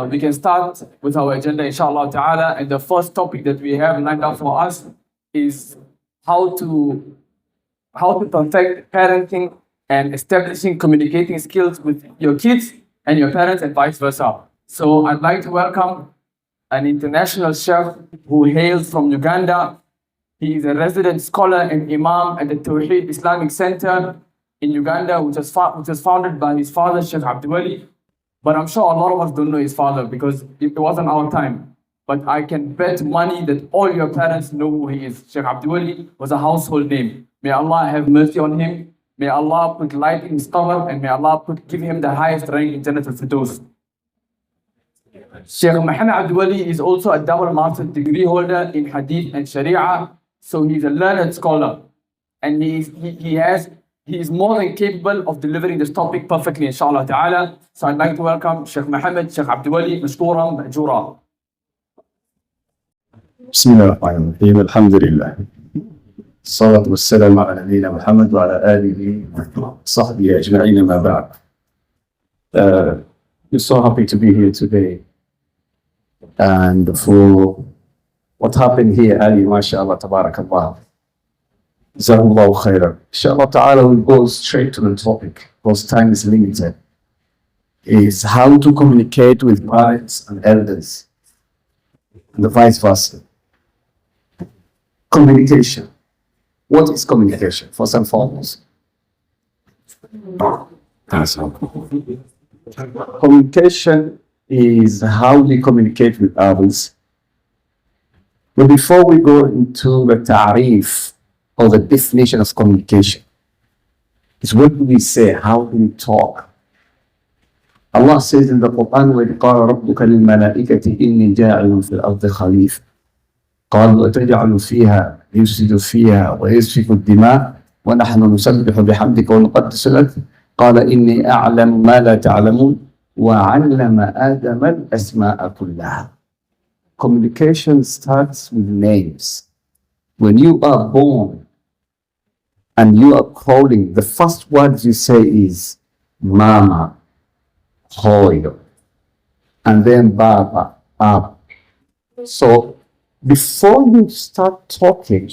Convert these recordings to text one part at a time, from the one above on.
we can start with our agenda, inshallah ta'ala. And the first topic that we have lined up for us is how to perfect parenting and establishing communicating skills with your kids and your parents and vice versa. So I'd like to welcome an international chef who hails from Uganda. He is a resident scholar and imam at the Tawheed Islamic Center in Uganda, which was founded by his father, Sheikh Abdiweli. But I'm sure a lot of us don't know his father because it wasn't our time. But I can bet money that all your parents know who he is. Sheikh Abdiweli was a household name. May Allah have mercy on him. May Allah put light in his qabr, and may Allah give him the highest rank in Jannat al-Firdaus. Sheikh Mohamed Abdiweli is also a double master's degree holder in Hadith and Sharia. So he's a learned scholar. And he is more than capable of delivering this topic perfectly, inshallah ta'ala. So I'd like to welcome Sheikh Mohamed, Sheikh Abdiweli, mashkooran, ma'jura. بسم الله الرحمن الرحيم الحمد لله الصلاة والسلام على نبينا محمد وعلى آله وصحبه أجمعين ما بعد. We're so happy to be here today, and for what happened here, Ali, mashallah, tabarakallah. Jazakumullahu khairan. Inshallah ta'ala, we'll go straight to the topic because time is limited. Is how to communicate with parents and elders, and the vice versa. Communication. What is communication? First and foremost, communication is how we communicate with others. But before we go into the ta'rif or the definition of communication, is what do we say? How do we talk? Allah says in the Quran, وَإِذْ قَالَ رَبُّكَ لِلْمَلَائِكَةِ إِنِّي جَاعِلٌ فِي الْأَرْضِ خَلِيفَةً قالوا أتجعل فيها يفسد فيها ويسفك الدماء ونحن نسبح بحمدك ونقدس لك قال إني أعلم ما لا تعلمون وعلم آدم الأسماء كلها. Communication starts with names. When you are born and you are calling, the first words you say is Mama, Hoyo, and then Baba, Ab. So before you start talking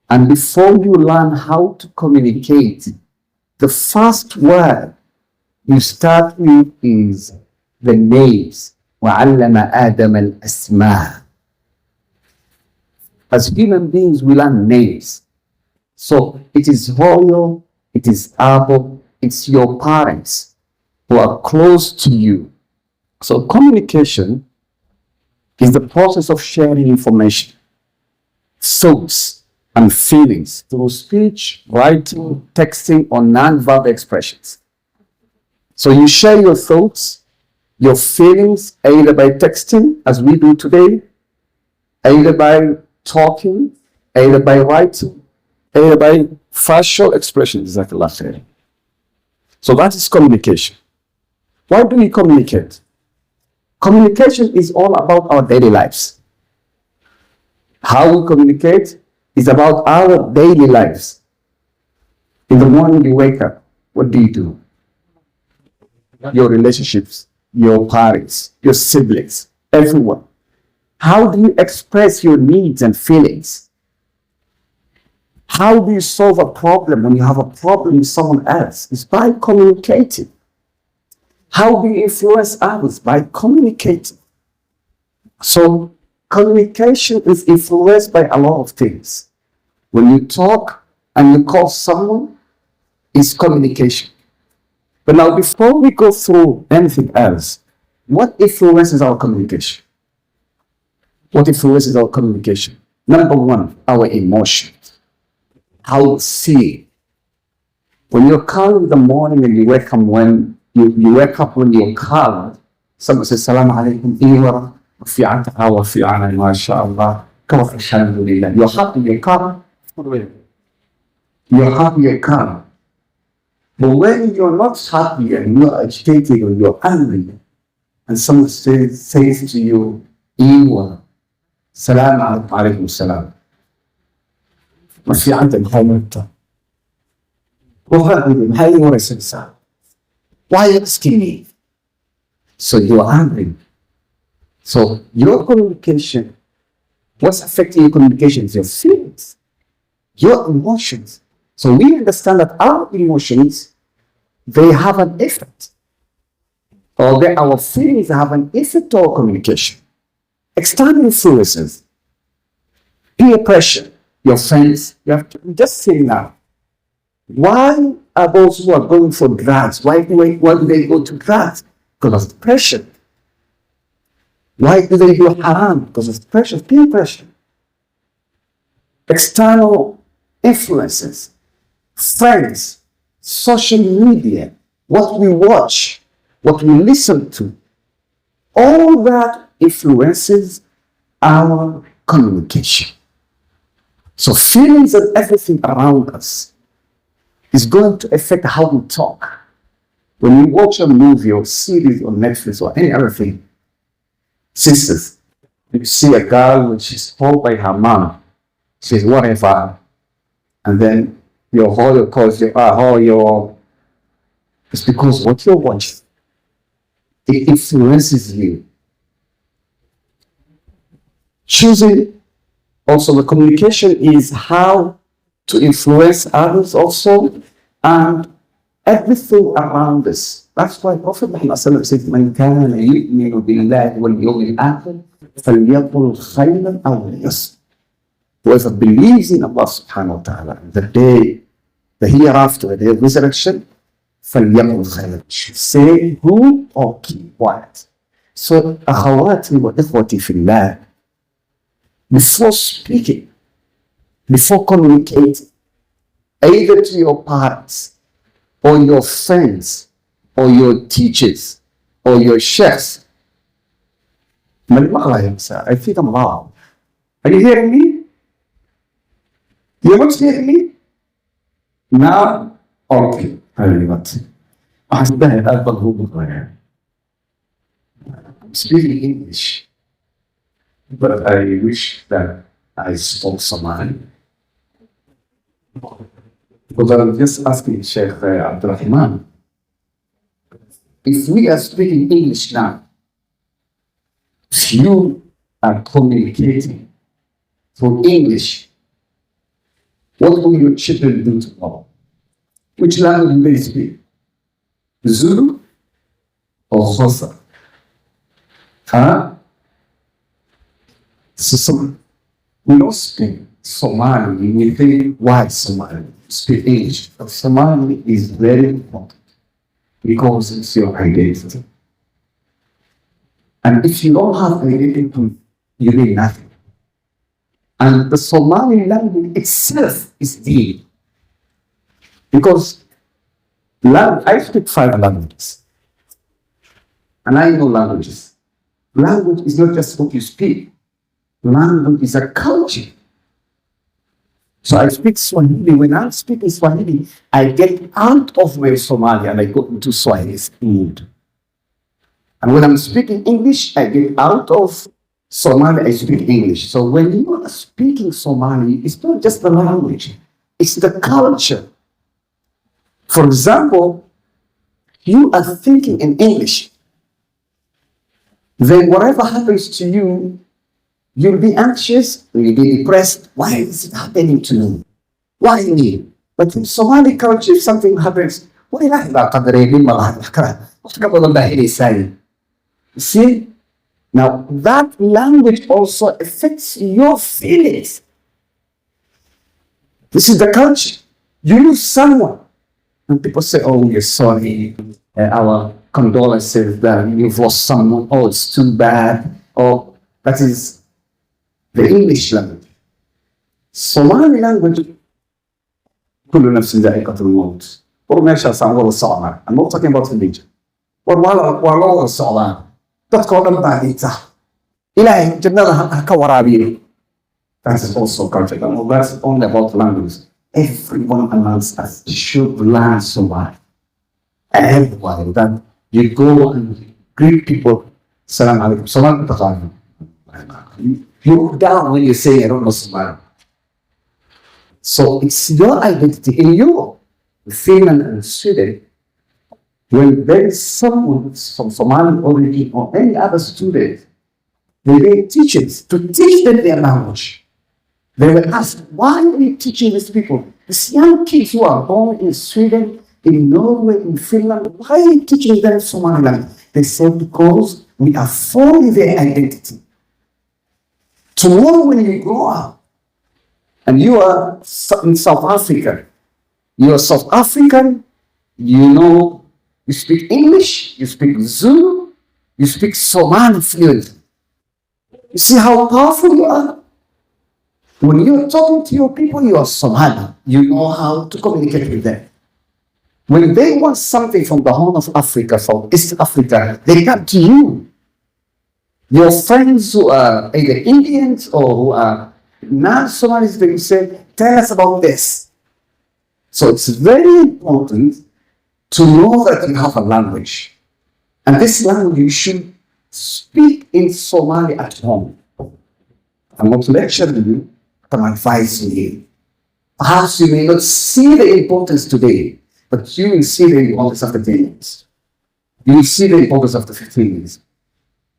and before you learn how to communicate, the first word you start with is the names. وَعَلَّمَ آدَمَ الْأَسْمَاءَ. As human beings, we learn names. So it is Hoyo, it is Abo, it's your parents who are close to you. So communication is the process of sharing information, thoughts, and feelings through speech, writing, texting, or non-verbal expressions. So you share your thoughts, your feelings, either by texting, as we do today, either by talking, either by writing, either by facial expressions. So that is communication. Why do we communicate? Communication is all about our daily lives. How we communicate is about our daily lives. In the morning you wake up, what do you do? Your relationships, your parents, your siblings, everyone. How do you express your needs and feelings? How do you solve a problem when you have a problem with someone else? It's by communicating. How do you influence others? By communicating. So communication is influenced by a lot of things. When you talk and you call someone, it's communication. But now before we go through anything else, what influences our communication? What influences our communication? Number one, our emotions. How we see. When you're calm in the morning and you wake up when you're calm, someone says, Salaam alaikum, Iwa, Fi'ataha wa fi'ana, mashallah, kawaf alhamdulillah. You're happy, you're calm. You're happy, you're calm. But when you're not happy and you're agitated or you're angry, and someone says to you, Iwa, Salaam alaikum, salam. ما في عندك حالته وهذه هاي ورثة. Why are you asking me? So you're angry. So your communication, what's affecting your communication is your feelings, your emotions. So we understand that our emotions, they have an effect. Or our feelings have an effect to our communication. External influences, peer pressure, your friends, you have to just say now, why are those who are going for drugs, why do they go to drugs? Because of pressure. Why do they do haram? Because of pressure, peer pressure. External influences, friends, social media, what we watch, what we listen to, all that influences our communication. So feelings and everything around us is going to affect how we talk. When you watch a movie or series on Netflix or any other thing, sisters, you see a girl when she's told by her mom, she's whatever, and then your father calls you, it's because what you're watching, it influences you. Choosing also the communication is how to influence others also, and everything around us. That's why Prophet Muhammad said, "Man kana yu'minu billahi wal yawmil akhir, falyaqul khayran aw liyasmut." Whoever believes in Allah subhanahu wa ta'ala, the day, the hereafter, the day of resurrection, falyaqul khayran, should say good or keep quiet. So, akhawati wa ikhwati fillah, before speaking, before communicating, either to your parents, or your friends, or your teachers, or your chefs. I think I'm loud. Are you hearing me? You're not hearing me? Now, okay. I'm speaking English, but I wish that I spoke Somali. Because I'm just asking Sheikh Abdirahman, if we are speaking English now, if you are communicating through English, what will your children do tomorrow? Which language will they speak? Zulu or Xhosa? Huh? So we don't speak Somali, we think, why Somali? Speak English. But Somali is very important because it's your identity. And if you don't have identity, you mean nothing. And the Somali language itself is deep. Because I speak 5 languages. And I know languages. Language is not just what you speak. Language is a culture. So I speak Swahili. When I'm speaking Swahili, I get out of my Somali and I go into Swahili mood. And when I'm speaking English, I get out of Somali, I speak English. So when you are speaking Somali, it's not just the language, it's the culture. For example, you are thinking in English, then whatever happens to you, you'll be anxious, you'll be depressed. Why is it happening to me? Why me? But in Somali culture, if something happens, see? Now, that language also affects your feelings. This is the culture. You lose someone, and people say, oh, we're sorry, our condolences that you've lost someone, oh, it's too bad. Oh, that is the English language. Somali language, كل نفس ذائقة الموت. I'm not talking about religion. والله الصعبان. تذكر بعديتها. إلهي جنة كورابيني. That's also culture. That's only about language. Everyone amongst us should learn Somali. Everyone that you go and greet people. Salam alaikum. Salam alaikum. You look down when you say, I don't know Somali. So it's your identity in you, Finland and Sweden. When there is someone from Somali origin or any other student, they need teachers to teach them their language. They will ask, why are you teaching these people? These young kids who are born in Sweden, in Norway, in Finland, why are you teaching them Somali language? They said, because we are forming their identity. Tomorrow when you grow up, and you are in South Africa, you are South African, you know, you speak English, you speak Zulu, you speak Somali fluently. You see how powerful you are? When you're talking to your people, you are Somali. You know how to communicate with them. When they want something from the Horn of Africa, from East Africa, they come to you. Your friends who are either Indians or who are non-Somalis, they say, tell us about this. So it's very important to know that you have a language. And this language you should speak in Somali at home. I'm not lecturing you, but I'm advising you. Perhaps you may not see the importance today, but you will see the importance after 10 years. You will see the importance after 15 years.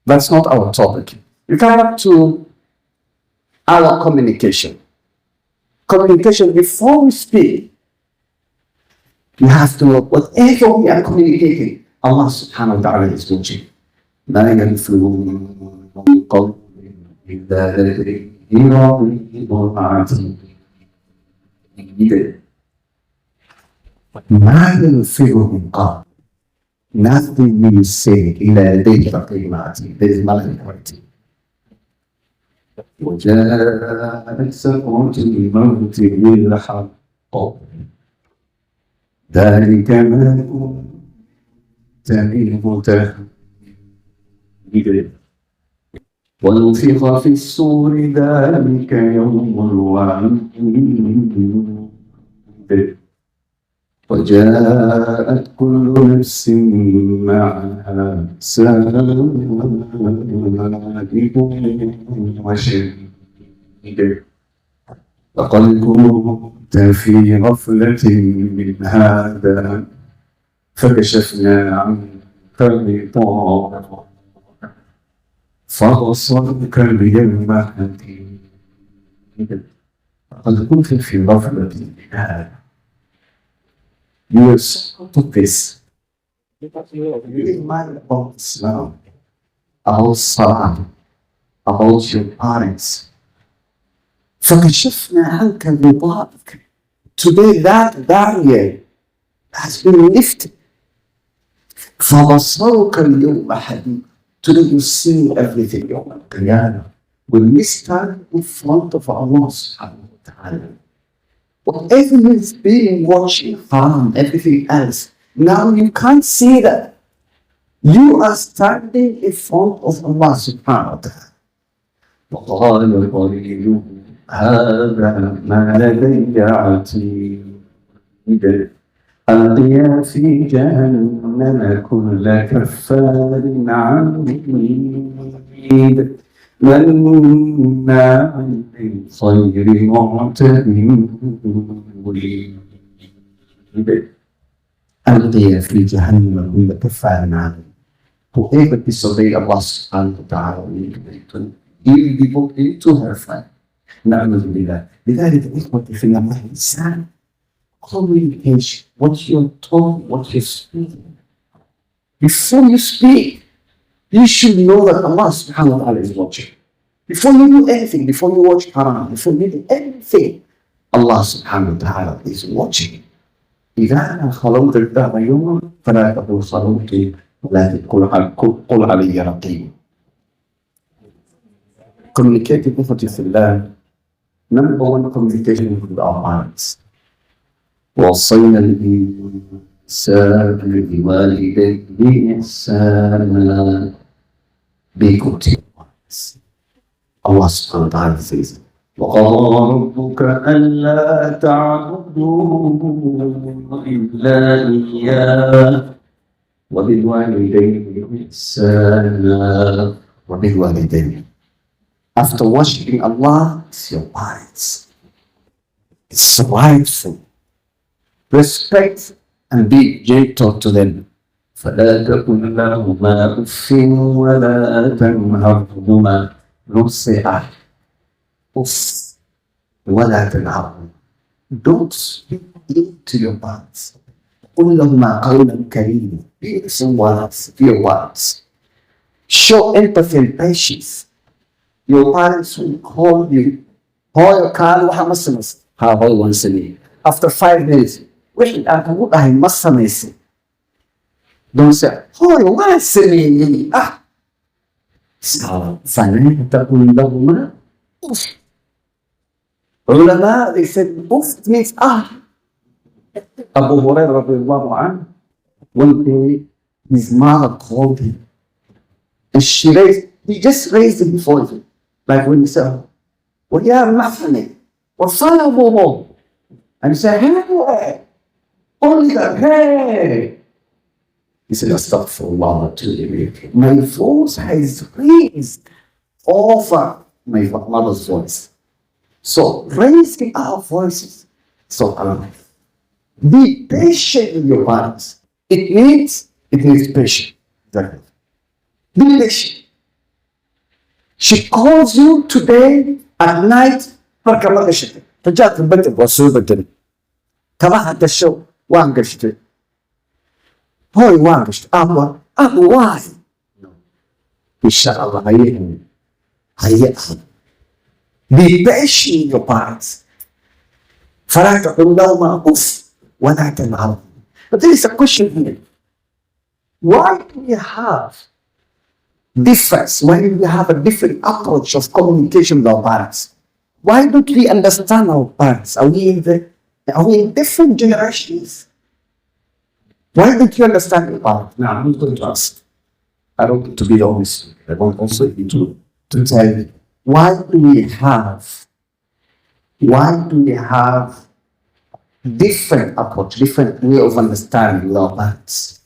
That's not our topic. We come back to our communication. Communication, before we speak, you have to know whatever we are communicating, Allah subhanahu wa ta'ala is watching. لا يلفظ من قول إلا لديه رقيب عتيد. ما يلفظ من قول. Nothing you say إلا لديه رقيب عتيد. There is malady. وجاءت سكرة الموت بالحق ذلك ما كنت منه تحيد ونفخ في الصور ذلك يوم الوعيد وجاءت كل نفس معها سائق وشهيد لقد كنت في غفلة من هذا فكشفنا عنك غطاءك فبصرك اليوم حديد لقد كنت في غفلة من هذا. You will put this. You remind about Islam, about Salah, about your parents. فكشفنا عنك غطاءك. Today that barrier has been lifted. فبصرك اليوم حديد. Today you see everything يوم القيامة. When we stand in front of Allah subhanahu wa ta'ala, whatever is being watching from everything else, now you can't see that. You are standing in front of Allah subhanahu wa ta'ala. وقال قليل هذا ما لدي عتيد ألقيا في جهنم كل كفار عنيد مناع للخير معتد مريب ألقيا في جهنم كل كفار عنيد. Whoever disobeyed Allah subhanahu wa ta'ala, he will be put into hellfire. نعوذ بالله. لذلك إخوتي في الله الإنسان communication, what you're talking, what you're speaking. Before you speak, you should know that Allah subhanahu wa ta'ala is watching. Before you do anything, before you watch haram, before you do anything, Allah subhanahu wa ta'ala is watching. إذا أنا خلوت الدهر يوما فلا تقل صلوتي ولا قل علي رقيب. Communicating with Allah, number one, communication with our minds. وصينا الإنسان بوالديه إحسانا be good. Allah subhanahu wa ta'ala says, وقضى ربك ألا تعبدوا إلا إياه وبالوالدين إحسانا وبالوالدين. After worshiping Allah, it's your parents. It's rightful. Respect and be gentle to them. فلا تقل لهما أف ولا تنهرهما نصيحة أف ولا تنهرهما. Don't speak into your parents. قل لهما قولا كريما. Beautiful words, your words. Show empathy and patience. Your parents will call you. Hoy, kaal waxa ma samaysay? Ha, hoy waan sameeyey. After 5 minutes, wixii aan kugu dhahay ma samaysay. Don't say, hoy, waan sameeyey. فلا تقل لهما أف. Ulama, they said, Uf means Abu Hurairah radiallahu anhu, one day his mother called him. And he just raised it before him. Like when he said, وَيَا مَحْنِ وَصَلَبُهُ. And he said, hey, only that, hey. He said, Astaghfirullah to me. My voice has raised over my mother's voice. So raising our voices. So be patient with your parents. It needs patience. Exactly. Be patient. She calls you today at night. Marka ma gashatay. Rajaat البنت waa soo bedelay. Kabaha gasho waan gashatay. Hoy waan gashatay. Abu why? Inshallah hayya. Be patient with your parents. فلا تقل لهما أف ولا تنهرهما. But there is a question here. Why do we have difference? Why do we have a different approach of communication with our parents? Why don't we understand our parents? Are we in different generations? Why don't you understand your parents? Now, I'm not going to ask. I don't want to be honest. I want also to tell you. Why do we have different approach, different way of understanding our parents?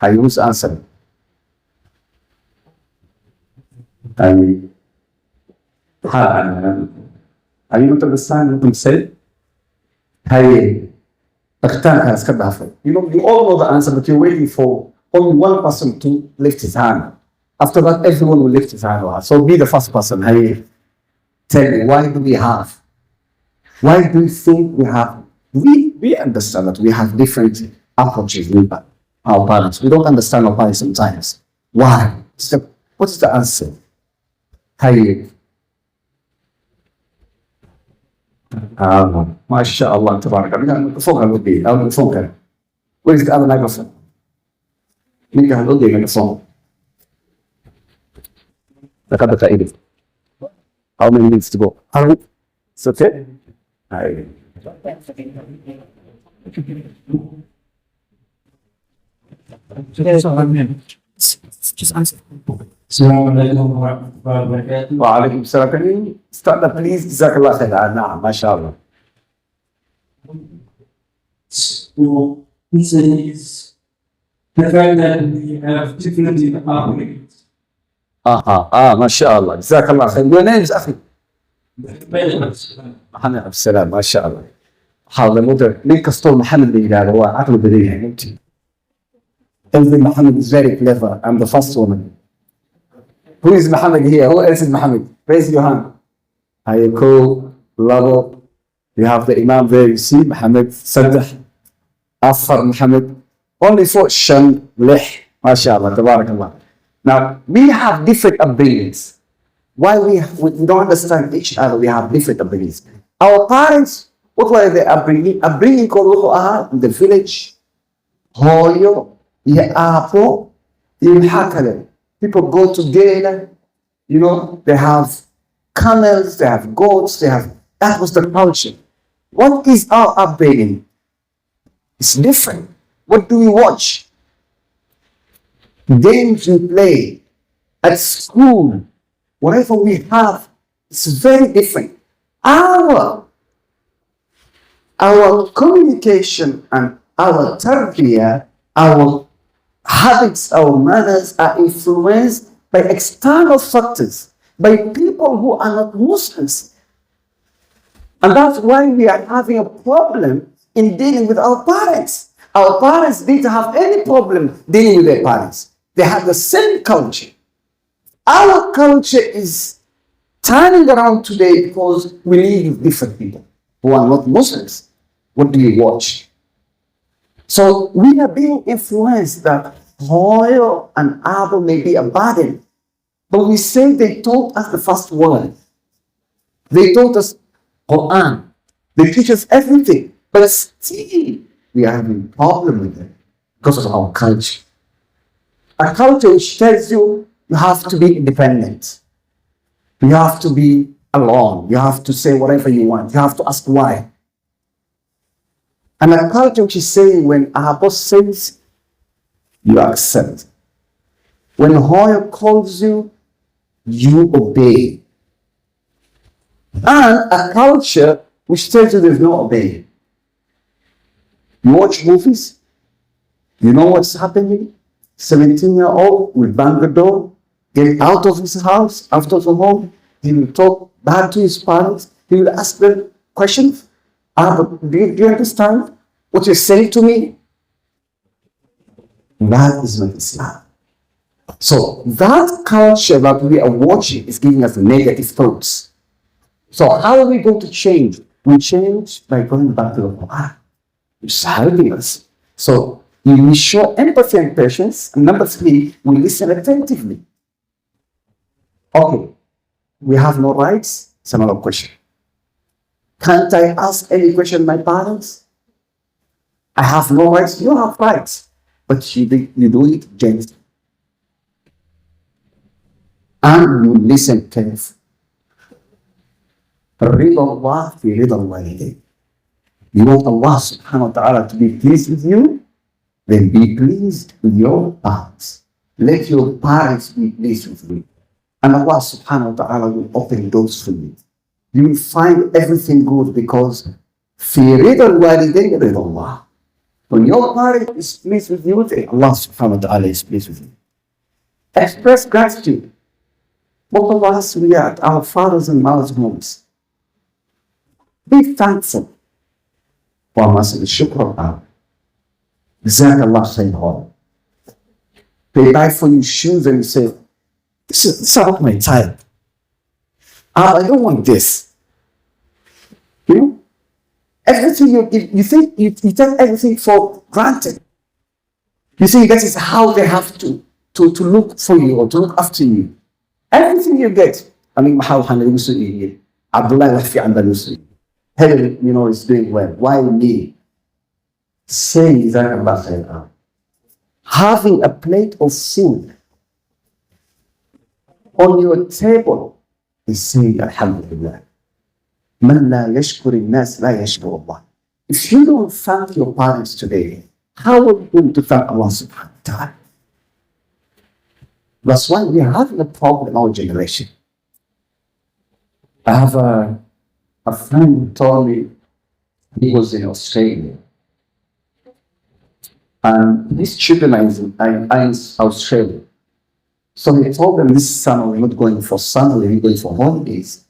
I use answer. Are you not understand what I'm saying? You all know the answer, but you're waiting for only one person to lift his hand. After that, everyone will lift his hand. So be the first person. Tell me, why do you think we understand that we have different approaches with our parents? We don't understand our parents sometimes. Why? What's the answer? MashaAllah, Tabarakallah. Where is the other microphone? Microphone. How many minutes to go? It's okay? Just answer. Assalamualaikum warahmatullahi wabarakatuh. Wa alaikum salam. Can you start that please? Jazakallah khair. Naam, mashallah. So, this is the fact that we have different upbringings. MashaAllah. Jazakallah khair. Your name is Akhi? Mohamed Abdiweli, mashallah. حاضر مدر ليه كستور محمد اللي قال هو عقله بديهي انت. Every Mohammed is very clever. I'm the first woman. Who is Mohammed here? Who else is Mohammed? Raise your hand. Ayako, Lavo. You have the Imam there. You see Mohammed, Saddah, Afar Mohammed. Only 4 Shan, Leh. MashaAllah, Tabarakallah. Now, we have different upbringings. Why we don't understand each other, we have different upbringings. Our parents, what were their upbringing? Upbringing called in the village. Hoyo, Yaapo, Hakale. People go together, they have camels, they have goats, that was the culture. What is our upbringing? It's different. What do we watch? Games we play at school, whatever we have, it's very different. Our communication and our tarbiyah, our habits, our manners are influenced by external factors, by people who are not Muslims. And that's why we are having a problem in dealing with our parents. Our parents didn't have any problem dealing with their parents. They had the same culture. Our culture is turning around today because we live with different people who are not Muslims. What do you watch? So we are being influenced that oil and apple may be a burden, but we say they taught us the first word. They taught us Quran. They teach us everything, but still we are having a problem with it because of our culture. A culture which tells you you have to be independent. You have to be alone. You have to say whatever you want. You have to ask why. And a culture which is saying when our boss says, you accept. When Hoya calls you, you obey. And a culture which tells you there's no obeying. You watch movies, you know what's happening. 17-year-old will bang the door, get out of his house, out of the home. He will talk back to his parents. He will ask them questions. Do you understand what you're saying to me? That is not Islam. So that culture that we are watching is giving us negative thoughts. So how are we going to change? We change by going back to the Quran. It's helping us. So we show empathy and patience. And number 3, we listen attentively. Okay, we have no rights. It's another question. Can't I ask any question my parents? I have no rights. You have rights. But you do it gently. And you listen carefully. رضا الله في رضا الوالدين. You want Allah subhanahu wa ta'ala to be pleased with you? Then be pleased with your parents. Let your parents be pleased with you. And Allah subhanahu wa ta'ala will open doors for you. You will find everything good because في رضا الوالدين رضا الله. When your parent is pleased with you, then Allah subhanahu wa ta'ala is pleased with you. Express gratitude. Both of us, we are at our fathers and mothers' homes. Be thankful. وَمَسْلِ الشُّكْرَ الْأَرْضِ جزاك الله خير. They buy for you shoes and you say, this is not my type. I don't want this. You know? Everything you give, you think you take everything for granted. You see, that is how they have to look for you or to look after you. Everything you get. I mean, how Abdullah Wafi Andalusi. Helen, is doing well. Why me? Saying that having a plate of food on your table is saying Alhamdulillah. Man la yashkur nas la yashkur Allah. If you don't thank your parents today, how are you going to thank Allah subhanahu wa ta'ala? That's why we are having a problem in our generation. I have a friend who told me he was in Australia. And his children are in Australia. So he told them, this summer we're not going for summer, we're going for holidays.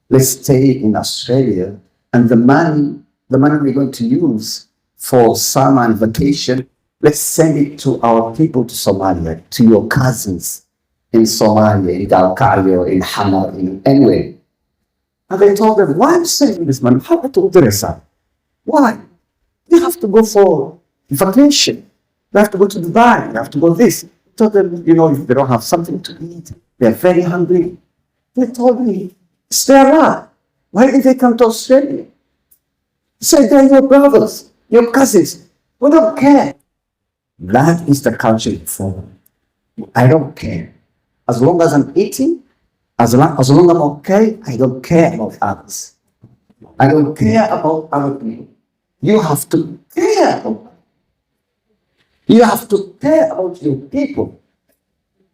Let's stay in Australia. And the money we're going to use for summer and vacation, let's send it to our people to Somalia, to your cousins in Somalia, in Dalkayo, in Hamar, in anywhere. And they told them, why are you sending this money? How to Odessa? Why? You have to go for vacation. You have to go to Dubai. You have to go this. I told them, if they don't have something to eat, they're very hungry. They told me, stay around. Why did they come to Australia? They said, they're your brothers, your cousins. We don't care. That is the culture for. I don't care. As long as I'm eating, as long as I'm okay, I don't care about others. I don't care about other people. You have to care about them. You have to care about your people.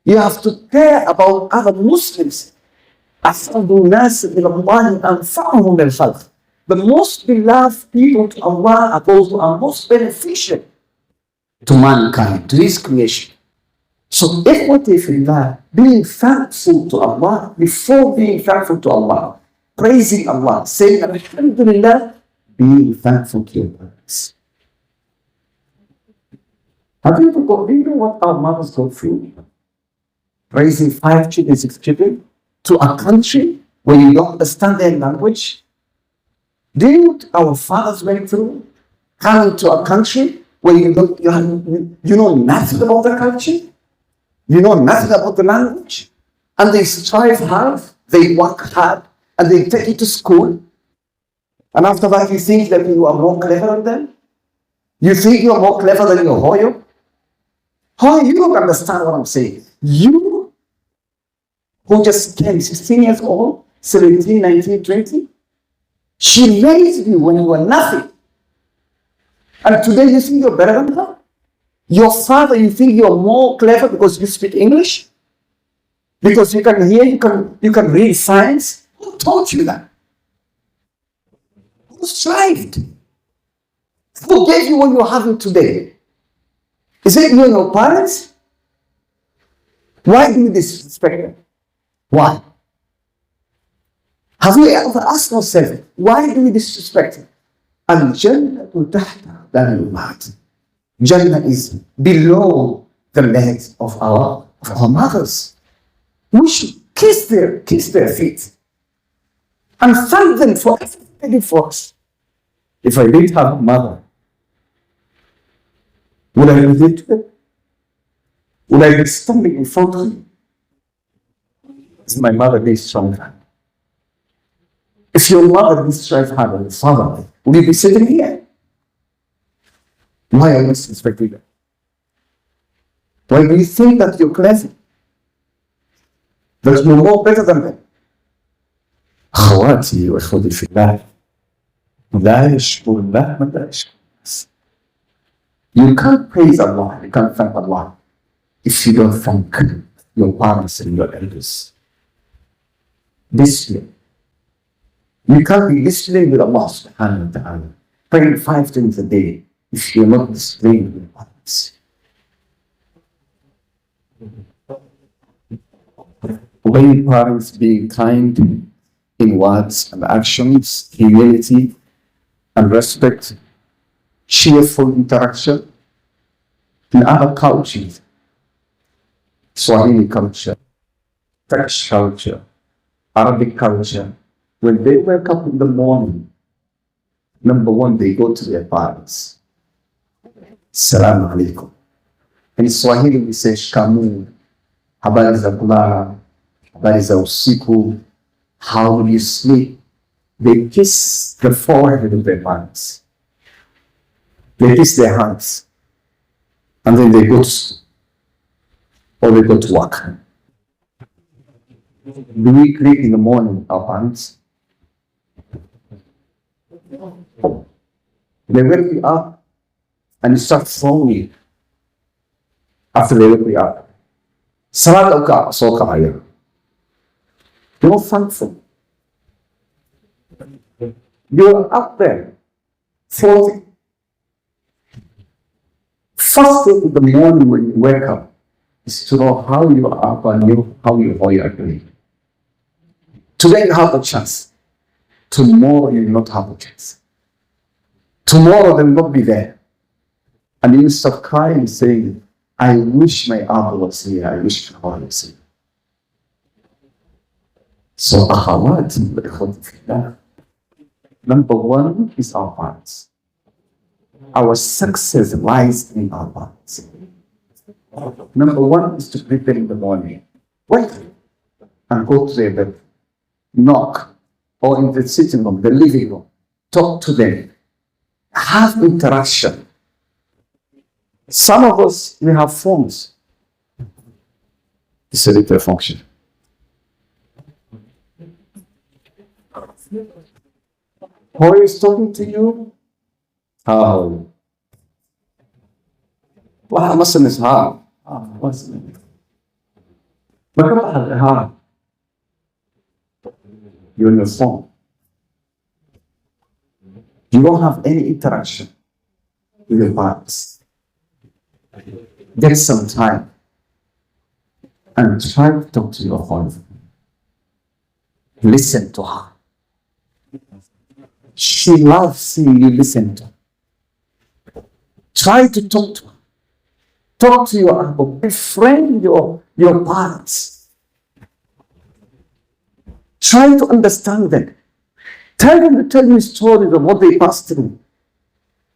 You have to care about other Muslims. أَحْسَبُ النَّاسِ إِلَى اللَّهِ أَنْفَعُهُمْ لِلْخَلْقِ. The most beloved people to Allah are those who are most beneficial to mankind, to His creation. So, ikhwati, being thankful to Allah, before being thankful to Allah, praising Allah, saying Alhamdulillah, being thankful to your parents. Have you ever got, you know what our mothers go through? Raising 5 children, 6 children to a country where you don't understand their language. Do you know what our fathers went through? Coming to a country where you know nothing about the culture, you know nothing about the language, and they strive hard, they work hard, and they take you to school. And after that, you think that you are more clever than them? You think you are more clever than your Hoyo? Hoyo, you don't understand what I'm saying. You, who just came 16 years old, 17, 19, 20, she raised you when you were nothing. And today you think you're better than her? Your father, you think you're more clever because you speak English? Because you can hear, you can read science? Who taught you that? Who strived? Who gave you what you're having today? Is it you and your parents? Why do you disrespect them? Why? Have we ever asked ourselves, why do we disrespect them? Al-Jannah tahta al-Mat. Jannah is below the legs of our mothers. We should kiss their feet and thank them for everything they did for us. If I didn't have a mother, would I be here today? Would I be standing in front of you? Is my mother this strong? If your mother didn't strive hard on your father, would you be sitting here? Why are you disrespecting them? Why do you think that you're clever? That you're more better than them? أخواتي وإخوتي في الله لا يشكر الله من لا يشكر الناس. You can't praise Allah, you can't thank Allah if you don't thank your parents and your elders. Discipline. You can't be disciplined with Allah subhanahu wa ta'ala, praying 5 times a day if you're not disciplined with your parents. Obey parents, being kind in words and actions, humility and respect, cheerful interaction. In other cultures, Swahili culture, Turkish culture, Arabic culture, when they wake up in the morning, number one, they go to their parents. Salaam alaikum. In Swahili, we say shikamoo, habari za kulala, habari za usiku, how will you sleep? They kiss the forehead of their parents. They kiss their hands. And then they go to school. Or they go to work. Do we greet in the morning our parents? They wake you up and you start throwing after they wake you up. Salat al-Ka, so kaya. You're thankful. You're up there, floating. First thing in the morning when you wake up is to know how you are up and how you are doing. Today you have a chance. Tomorrow you will not have a chance. Tomorrow they will not be there. And you start crying and saying, I wish my uncle was here, I wish my father was here. So, number one is our parents. Our success lies in our parents. Number one is to prepare in the morning. Wake and go to their bed. Knock. Or in the sitting room, the living room. Talk to them. Have interaction. Some of us, we have phones. It's a little function. Who is talking to you? How? Wow, Muslim is hard. What's it? Hard. You're on your phone. You don't have any interaction with your parents. Get some time and try to talk to your father. Listen to her. She loves seeing you listen to her. Try to talk to her. Talk to your uncle. Befriend your parents. Try to understand them. Tell them to tell you stories of what they passed through.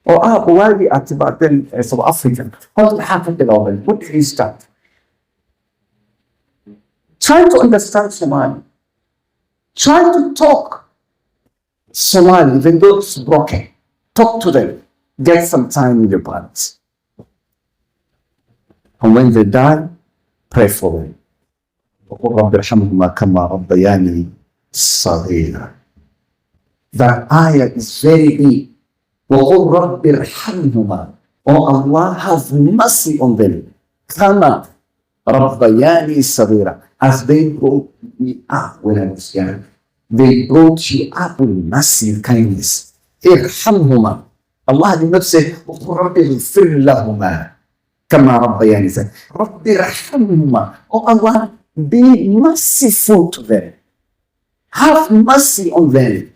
Or why we at about them South African. How did it happen to them? What did he start? Try to understand Somali. Try to talk Somali, even though it's broken. Talk to them. Get some time with your parents. And when they die, pray for them. AbdirahmanDiiniMedia كما ربياني صغيرا. That ayah is very deep. وَقُلْ رَبِّ ارْحَمْهُمَا. Oh Allah, have mercy on them. كما ربياني صغيرا. As they brought me up when I was young. They brought you up with mercy and kindness. ارحمهما. Allah did not say وَقُلْ رَبِّ اغْفِرْ لَهُمَا كما ربياني صغيرا. رَبِّ ارْحَمْهُمَا. Oh Allah, be merciful to them. Have mercy on them.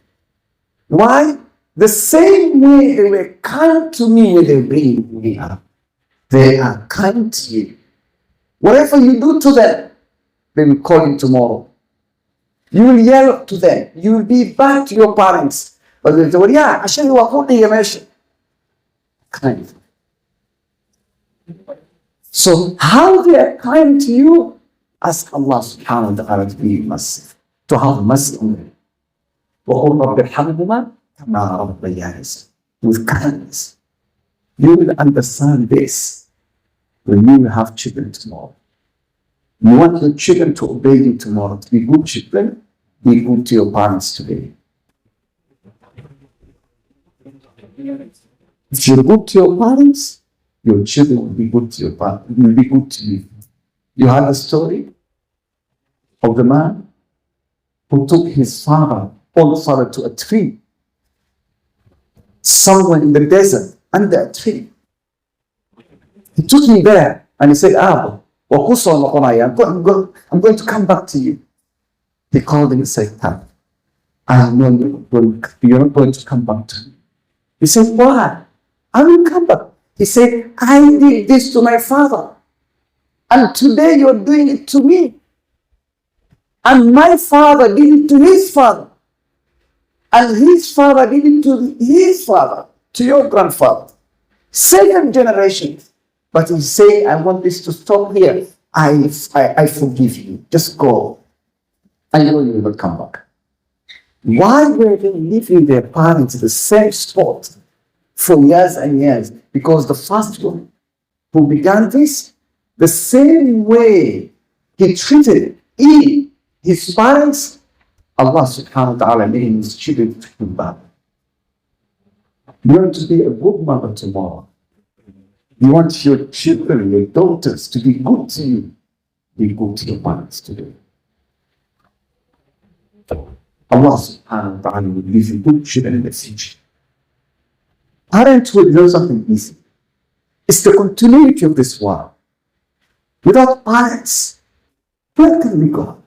Why? The same way they were kind to me when they bring me up, they are kind to you. Whatever you do to them, they will call you tomorrow. You will yell to them. You will be bad to your parents. But they'll say, well, yeah, عشان يوافقوني يا ماشي. Kind. So how they are kind to you, ask Allah subhanahu wa ta'ala to be merciful, to have mercy on them. وَقُلْ رَبِّ ارْحَمْهُمَا كَمَا رَبَّيَانِي صغيرا. With kindness. You will understand this when you have children tomorrow. You want your children to obey you tomorrow, to be good children, be good to your parents today. If you're good to your parents, your children will be good to your parents, will be good to you. You heard the story of the man who took his old father to a tree, somewhere in the desert, under a tree. He took him there and he said, I'm going to come back to you. He called him and said, I know you're not going to come back to me. He said, why? I will come back. He said, I did this to my father, and today you're doing it to me. And my father did it to his father, and his father did it to his father, to your grandfather. 7 generations. But he said, I want this to stop here. I forgive you. Just go. I know you will come back. Why were they leaving their parents in the same spot for years and years? Because the first one who began this, the same way he treated his parents, Allah subhanahu wa ta'ala made his children treat him back. You want to be a good mother tomorrow. You want your children, your daughters to be good to you. Be good to your parents today. Allah subhanahu wa ta'ala will give you good children in the future. Parenthood is not something easy. It's the continuity of this world. Without parents, where can we go?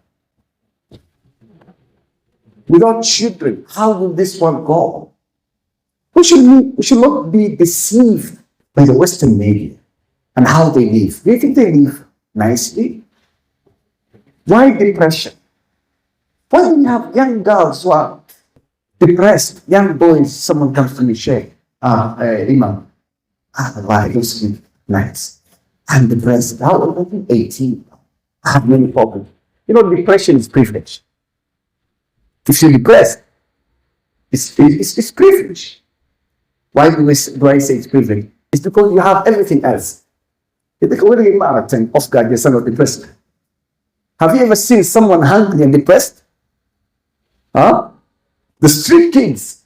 Without children, how will this world go? We should not be deceived by the Western media and how they live. Do you think they live nicely? Why depression? Why do you have young girls who are depressed? Young boys, someone comes to me, Sheikh, Imam, why you sleep nights? I'm depressed. How old are you? 18. I have many problems. You know, depression is privilege. If you're depressed, it's privilege. Why do I say it's privilege? It's because you have everything else. It's like when you are off guard, you're somewhat depressed. Have you ever seen someone hungry and depressed? Huh? The street kids,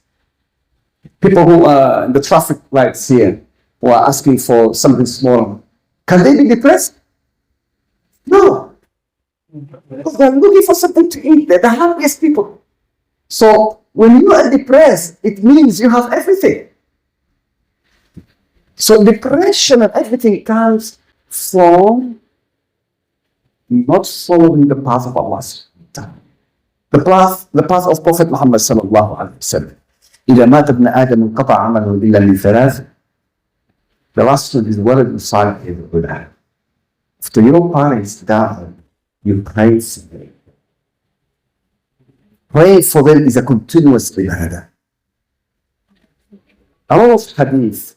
people who are in the traffic lights here, who are asking for something small, can they be depressed? No. Because they're looking for something to eat. They're the happiest people. So when you are depressed, it means you have everything. So depression and everything comes from not following the path of Allah. The path of Prophet Muhammad sallallahu alaihi wasallam. إذا مات ابن آدم انقطع عمله إلا من 3: The last one is ولد صالح يدعو له. After your parents die, you pray for them. Pray for them is a continuous ibadah. A lot of hadith.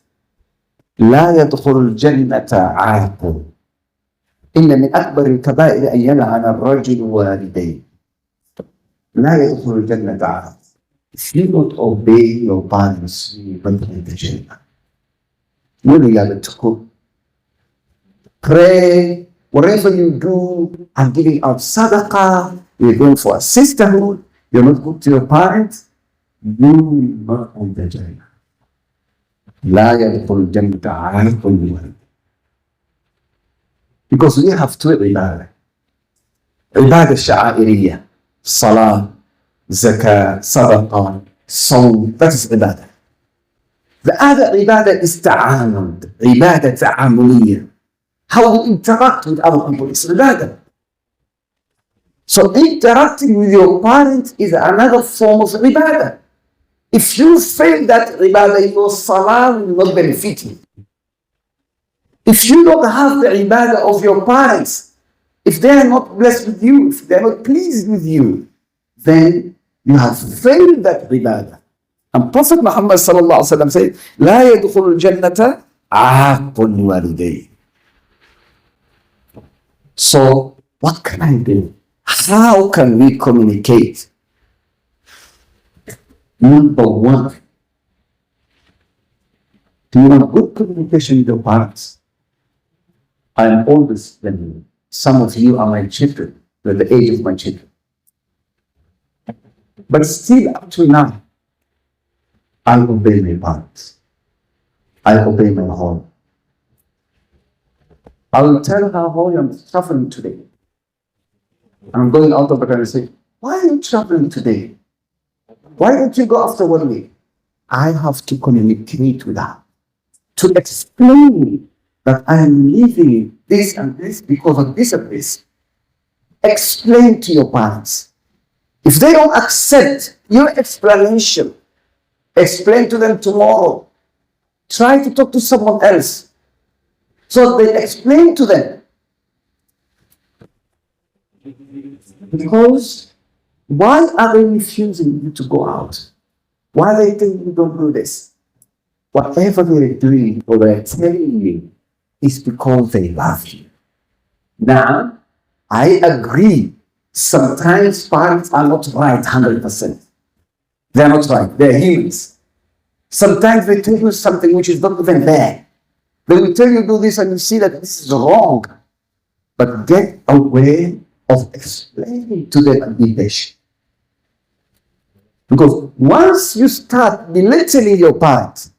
لا يدخل الجنة عاق. إن من أكبر الكبائر أن يلعن الرجل والديه. لا يدخل الجنة عاق. If you don't obey your parents, you won't enter the Jannah. When you are to cook, pray, whatever you do, and giving out sadaqah, you're going for a sisterhood, you're not good to your parents, you will not enter the Jannah. لا يدخل الجنة عاق الوالد. Because we have two ibadah. Ibadah sha'airiyah, salah, zakah, sadaqah, sawm, that is ibadah. The other ibadah is ta'amud, ibadah ta'amuliyah. How we interact with other people is ibadah. So interacting with your parents is another form of ibadah. If you fail that ibadah, your salah will not benefit you. If you don't have the ibadah of your parents, if they are not blessed with you, if they are not pleased with you, then you have failed that ibadah. And Prophet Muhammad sallallahu alaihi wasallam said, لا يدخل الجنة عاق والديه. So what can I do? How can we communicate? Number one, do you want good communication with your parents? I am always telling you, some of you are my children, they're the age of my children. But still up to now, I obey my parents. I obey my home. I will tell her how I'm traveling today. I'm going out of the country and say, why are you traveling today? Why don't you go after 1 week? I have to communicate with her to explain that I am leaving this and this because of this and this. Explain to your parents. If they don't accept your explanation, explain to them tomorrow. Try to talk to someone else. So they explain to them. Because why are they refusing you to go out? Why are they telling you don't do this? Whatever they're doing or they're telling you is because they love you. Now, I agree. Sometimes parents are not right 100%. They're not right. They're humans. Sometimes they tell you something which is not even there. They will tell you do this and you see that this is wrong. But get a way of explaining to them and be patient. Because once you start belittling your parents,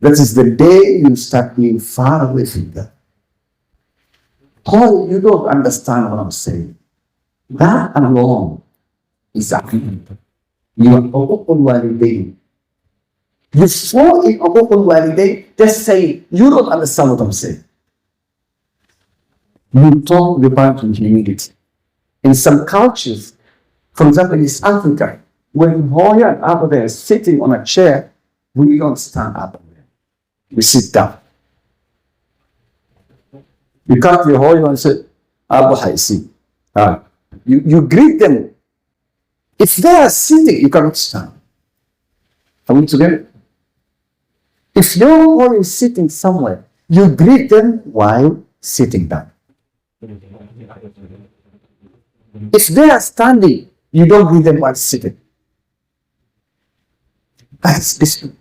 that is the day you start being far away from them. Oh, you don't understand what I'm saying. That alone is a crime. You are uququl walidain. You fall in uququl walidain, just say, you don't understand what I'm saying. You talk with the parents with humility. In some cultures, for example, in East Africa, when Hoya and Abba are sitting on a chair, we don't stand up. We sit down. You come to your Hoya and say, Abu Haisi. You greet them. If they are sitting, you cannot stand. Are we together? If your Hoya is sitting somewhere, you greet them while sitting down. If they are standing, you don't greet them while sitting. That's discipline.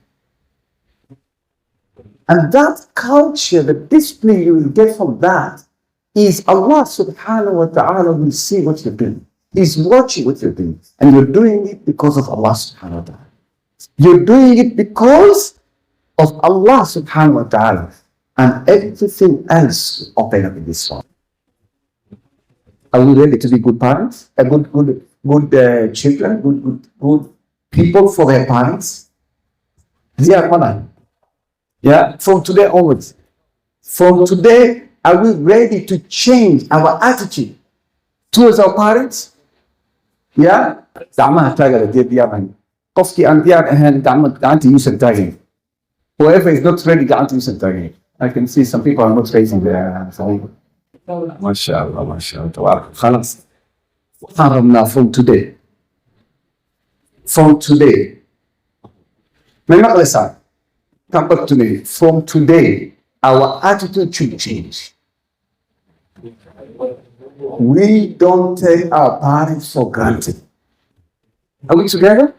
And that culture, the discipline you will get from that is Allah subhanahu wa ta'ala will see what you're doing. He's watching what you're doing. And you're doing it because of Allah subhanahu wa ta'ala. You're doing it because of Allah subhanahu wa ta'ala. And everything else will open up in this world. Are we ready to be good parents? Good children? Good people for their parents? Yeah, from today onwards. From today, are we ready to change our attitude towards our parents? Yeah? دعمها تاجر دي ديابن. قفتي أن ديار أهل دعمت دعمتي يوسف تاجر. Whoever is not ready, قاعد يسنتني. I can see some people are not raising their hands. ما شاء الله ما شاء الله تبارك. خلاص. حرمنا from today. From today. من مقلسة. Come back to me. From today, our attitude should change. We don't take our parents for granted. Are we together?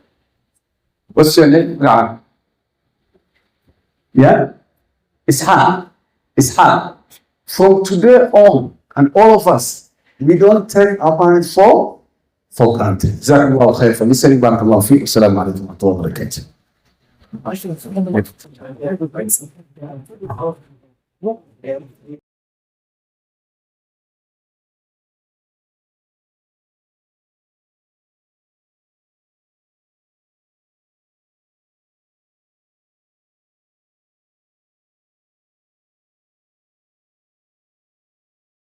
What's your name? Nah. Yeah? Ishaq. From today on, and all of us, we don't take our parents for granted. جزاكم الله خير فلسني بارك الله فيك والسلام عليكم ورحمة الله وبركاته.